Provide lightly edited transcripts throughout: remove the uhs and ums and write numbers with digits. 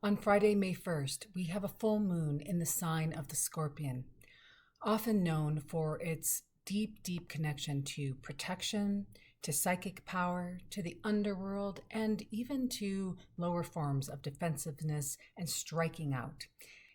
On Friday, May 1st, we have a full moon in the sign of the Scorpion, often known for its deep connection to protection, to psychic power, to the underworld, and even to lower forms of defensiveness and striking out,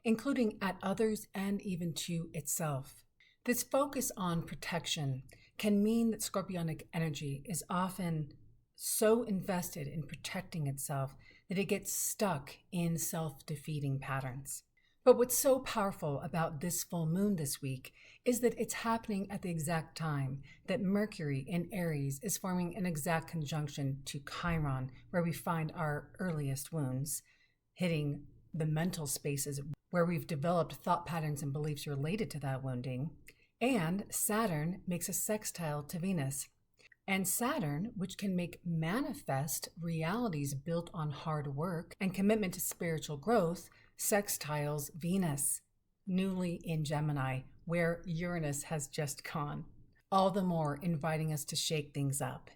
including at others and even to itself. This focus on protection can mean that Scorpionic energy is often so invested in protecting itself that it gets stuck in self-defeating patterns. But what's so powerful about this full moon this week is that it's happening at the exact time that Mercury in Aries is forming an exact conjunction to Chiron, where we find our earliest wounds, hitting the mental spaces where we've developed thought patterns and beliefs related to that wounding. And Saturn makes a sextile to Venus. And Saturn, which can make manifest realities built on hard work and commitment to spiritual growth, sextiles Venus, newly in Gemini, where Uranus has just gone, all the more inviting us to shake things up.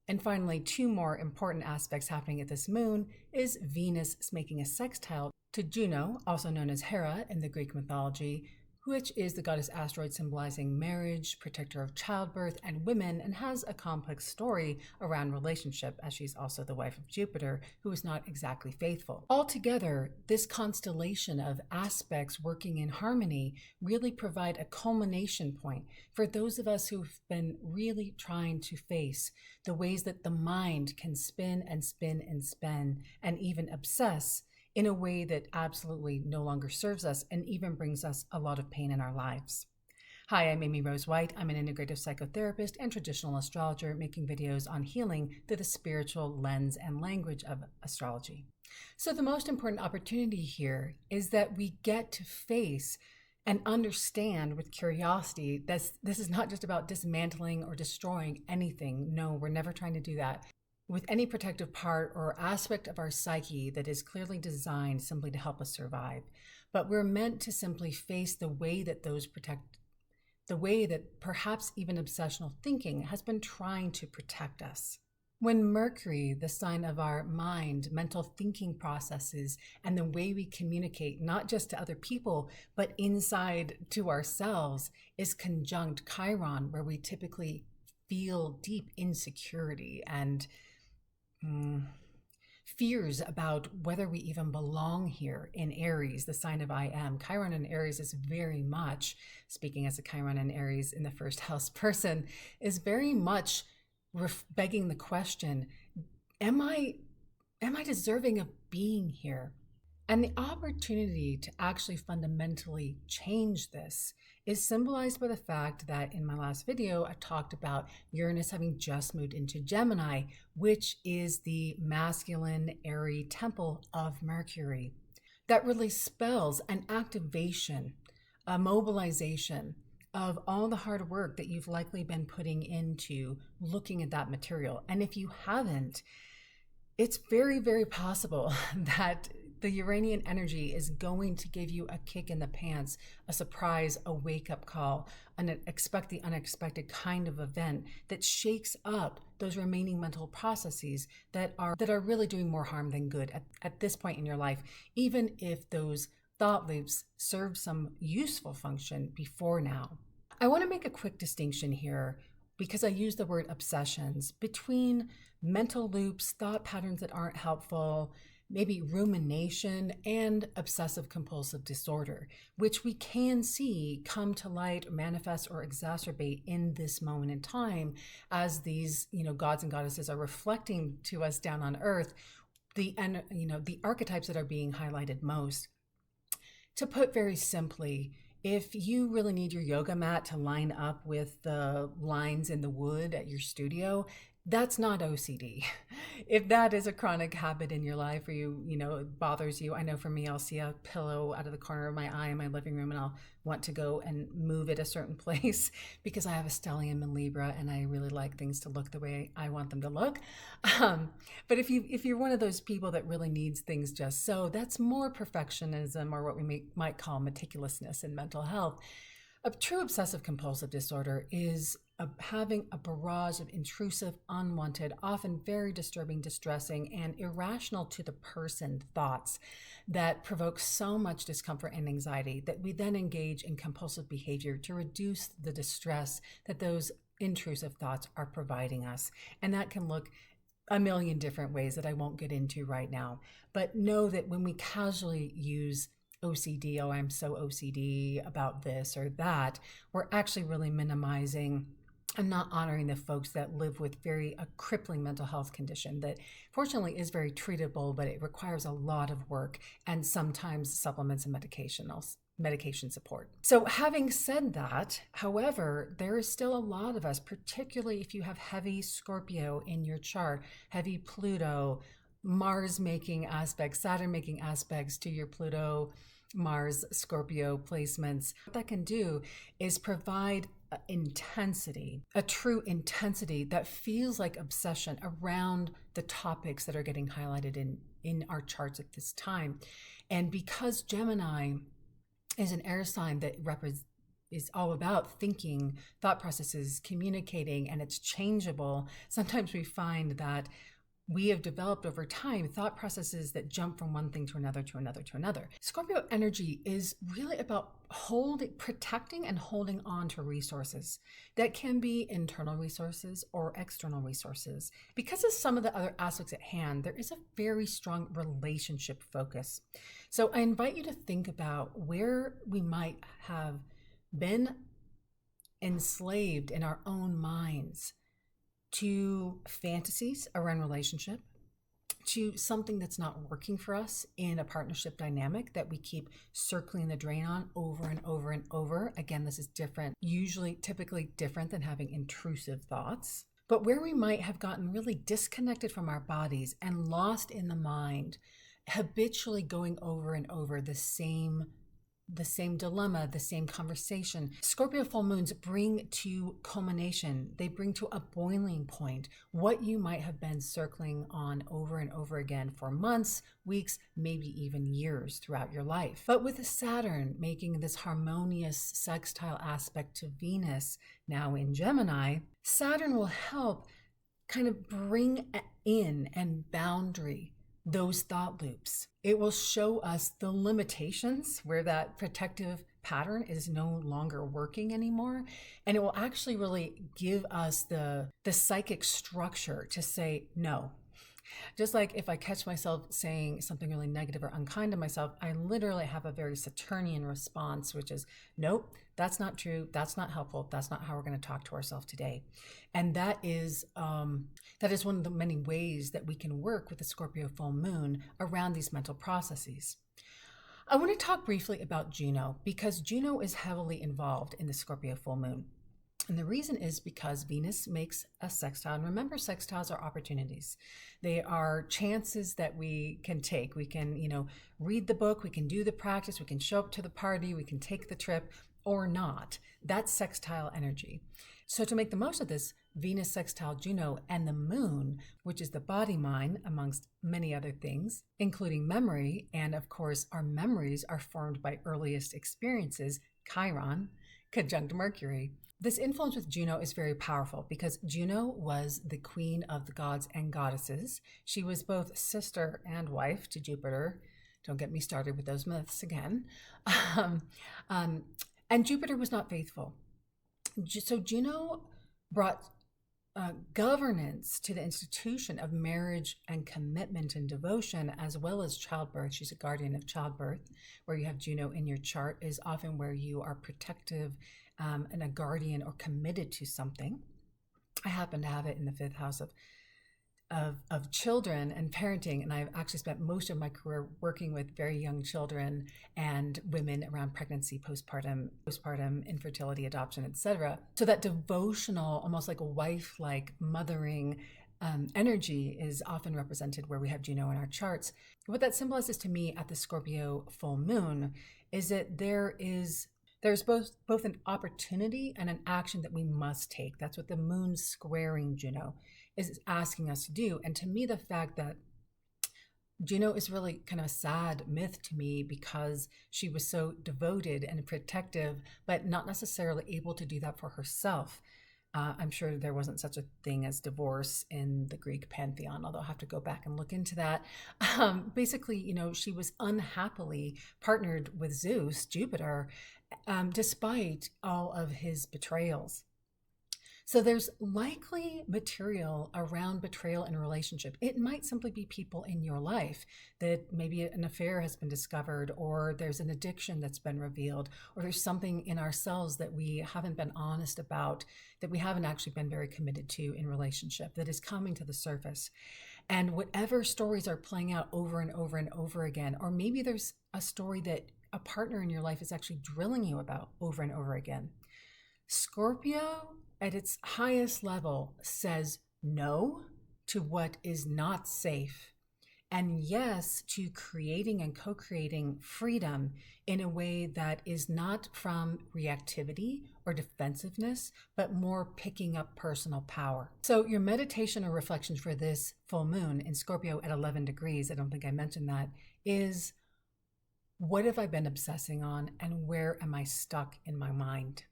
And finally, two more important aspects happening at this moon is Venus making a sextile to Juno, also known as Hera in the Greek mythology, which is the goddess asteroid symbolizing marriage, protector of childbirth and women, and has a complex story around relationship, as she's also the wife of Jupiter, who is not exactly faithful. Altogether, this constellation of aspects working in harmony really provide a culmination point for those of us who've been really trying to face the ways that the mind can spin and spin and spin and even obsess in a way that absolutely no longer serves us and even brings us a lot of pain in our lives. Hi, I'm Amy Rose White. I'm an integrative psychotherapist and traditional astrologer making videos on healing through the spiritual lens and language of astrology. So the most important opportunity here is that we get to face and understand with curiosity that this is not just about dismantling or destroying anything. No, we're never trying to do that with any protective part or aspect of our psyche that is clearly designed simply to help us survive. But we're meant to simply face the way that the way that perhaps even obsessional thinking has been trying to protect us. When Mercury, the sign of our mind, mental thinking processes, and the way we communicate, not just to other people, but inside to ourselves, is conjunct Chiron, where we typically feel deep insecurity and fears about whether we even belong here in Aries, the sign of I am. Chiron in Aries is very much, speaking as a Chiron in Aries in the first house person, is very much begging the question, am I deserving of being here? And the opportunity to actually fundamentally change this is symbolized by the fact that in my last video, I talked about Uranus having just moved into Gemini, which is the masculine, airy temple of Mercury. That really spells an activation, a mobilization of all the hard work that you've likely been putting into looking at that material. And if you haven't, it's very possible that the Uranian energy is going to give you a kick in the pants, a surprise, a wake-up call, expect the unexpected kind of event that shakes up those remaining mental processes that are really doing more harm than good at this point in your life, even if those thought loops serve some useful function before now. I want to make a quick distinction here because I use the word obsessions between mental loops, thought patterns that aren't helpful, maybe rumination, and obsessive compulsive disorder, which we can see come to light, manifest, or exacerbate in this moment in time as these, gods and goddesses are reflecting to us down on earth the archetypes that are being highlighted most. To put very simply, if you really need your yoga mat to line up with the lines in the wood at your studio, that's not OCD. If that is a chronic habit in your life or it bothers you, I know for me, I'll see a pillow out of the corner of my eye in my living room and I'll want to go and move it a certain place because I have a stellium in Libra and I really like things to look the way I want them to look. But if you're one of those people that really needs things just so, that's more perfectionism or what we might call meticulousness in mental health. A true obsessive compulsive disorder is having a barrage of intrusive, unwanted, often very disturbing, distressing, and irrational to the person thoughts that provoke so much discomfort and anxiety that we then engage in compulsive behavior to reduce the distress that those intrusive thoughts are providing us. And that can look a million different ways that I won't get into right now. But know that when we casually use OCD, oh, I'm so OCD about this or that, we're actually really minimizing and not honoring the folks that live with a crippling mental health condition that fortunately is very treatable, but it requires a lot of work and sometimes supplements and medication support. So having said that, however, there is still a lot of us, particularly if you have heavy Scorpio in your chart, heavy Pluto, Mars making aspects, Saturn making aspects to your Pluto, Mars, Scorpio placements. What that can do is provide intensity, a true intensity that feels like obsession around the topics that are getting highlighted in our charts at this time. And because Gemini is an air sign that is all about thinking, thought processes, communicating, and it's changeable, sometimes we find that we have developed over time thought processes that jump from one thing to another, to another, to another. Scorpio energy is really about protecting and holding on to resources that can be internal resources or external resources. Because of some of the other aspects at hand, there is a very strong relationship focus. So I invite you to think about where we might have been enslaved in our own minds to fantasies around relationship, to something that's not working for us in a partnership dynamic that we keep circling the drain on over and over and over. Again, this is different, typically different than having intrusive thoughts, but where we might have gotten really disconnected from our bodies and lost in the mind, habitually going over and over the same dilemma, the same conversation. Scorpio full moons bring to culmination, they bring to a boiling point what you might have been circling on over and over again for months, weeks, maybe even years throughout your life. But with Saturn making this harmonious sextile aspect to Venus now in Gemini, Saturn will help kind of bring in and boundary those thought loops. It will show us the limitations where that protective pattern is no longer working anymore. And it will actually really give us the psychic structure to say no. Just like if I catch myself saying something really negative or unkind to myself, I literally have a very Saturnian response, which is, nope, that's not true. That's not helpful. That's not how we're going to talk to ourselves today. And that is one of the many ways that we can work with the Scorpio full moon around these mental processes. I want to talk briefly about Juno because Juno is heavily involved in the Scorpio full moon. And the reason is because Venus makes a sextile. And remember, sextiles are opportunities. They are chances that we can take. We can, read the book, we can do the practice, we can show up to the party, we can take the trip or not. That's sextile energy. So to make the most of this, Venus sextile Juno and the moon, which is the body mind amongst many other things, including memory. And of course, our memories are formed by earliest experiences, Chiron, conjunct Mercury. This influence with Juno is very powerful because Juno was the queen of the gods and goddesses. She was both sister and wife to Jupiter. Don't get me started with those myths again. And Jupiter was not faithful. So Juno brought governance to the institution of marriage and commitment and devotion, as well as childbirth. She's a guardian of childbirth. Where you have Juno in your chart is often where you are protective and a guardian or committed to something. I happen to have it in the fifth house of children and parenting, and I've actually spent most of my career working with very young children and women around pregnancy, postpartum, infertility, adoption, etc. So that devotional, almost like a wife-like mothering energy is often represented where we have Juno in our charts. What that symbolizes to me at the Scorpio full moon is that there's both an opportunity and an action that we must take. That's what the moon squaring Juno is asking us to do. And to me, the fact that Juno is really kind of a sad myth to me because she was so devoted and protective, but not necessarily able to do that for herself. I'm sure there wasn't such a thing as divorce in the Greek pantheon, although I'll have to go back and look into that. Basically, she was unhappily partnered with Zeus, Jupiter, despite all of his betrayals. So there's likely material around betrayal in a relationship. It might simply be people in your life that maybe an affair has been discovered, or there's an addiction that's been revealed, or there's something in ourselves that we haven't been honest about, that we haven't actually been very committed to in relationship, that is coming to the surface. And whatever stories are playing out over and over and over again, or maybe there's a story that a partner in your life is actually drilling you about over and over again. Scorpio, at its highest level, says no to what is not safe, and yes to creating and co-creating freedom in a way that is not from reactivity or defensiveness, but more picking up personal power. So your meditation or reflection for this full moon in Scorpio at 11 degrees, I don't think I mentioned that, is what have I been obsessing on, and where am I stuck in my mind?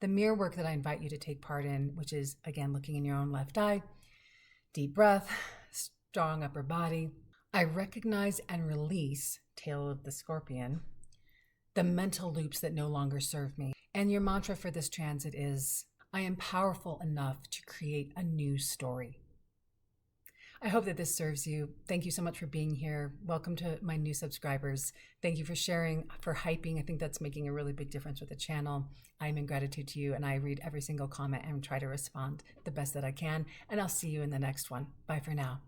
The mirror work that I invite you to take part in, which is, again, looking in your own left eye, deep breath, strong upper body. I recognize and release, tail of the scorpion, the mental loops that no longer serve me. And your mantra for this transit is, I am powerful enough to create a new story. I hope that this serves you. Thank you so much for being here. Welcome to my new subscribers. Thank you for sharing, for hyping. I think that's making a really big difference with the channel. I'm in gratitude to you, and I read every single comment and try to respond the best that I can. And I'll see you in the next one. Bye for now.